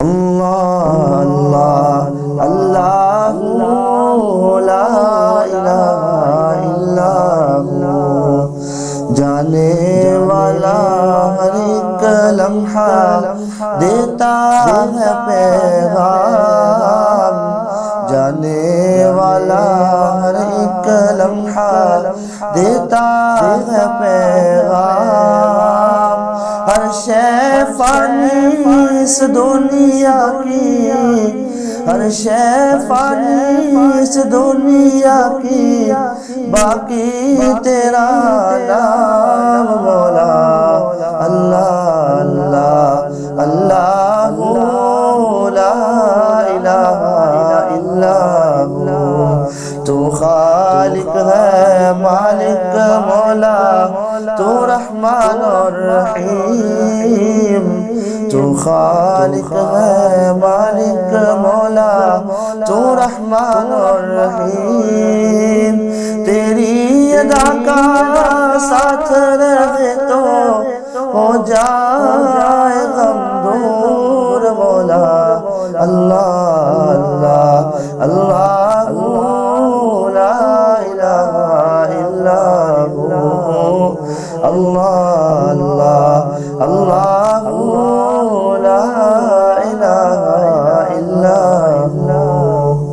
اللہ اللہ اللہ لا الہ الا ہو، جانے والا ہر ایک لمحہ دیتا ہے پیغام، جانے والا ہر ایک لمحہ دیتا ہے پیغام، ہر شے فانی اس دنیا کی، ہر شے فانی اس دنیا کی، باقی تیرا نام مولا۔ اللہ اللہ اللہ لا الہ الا ہو، تو خالق ہے مالک مولا، تو رحمان اور رحیم، تو خالق ہے مالک مولا، تو رحمان اور رحیم، تیری ادا کا ساتھ رہے تو ہو جائے غم دور مولا۔ اللہ اللہ اللہ لا الہ الا ہو، اللہ اللہ اللہ لا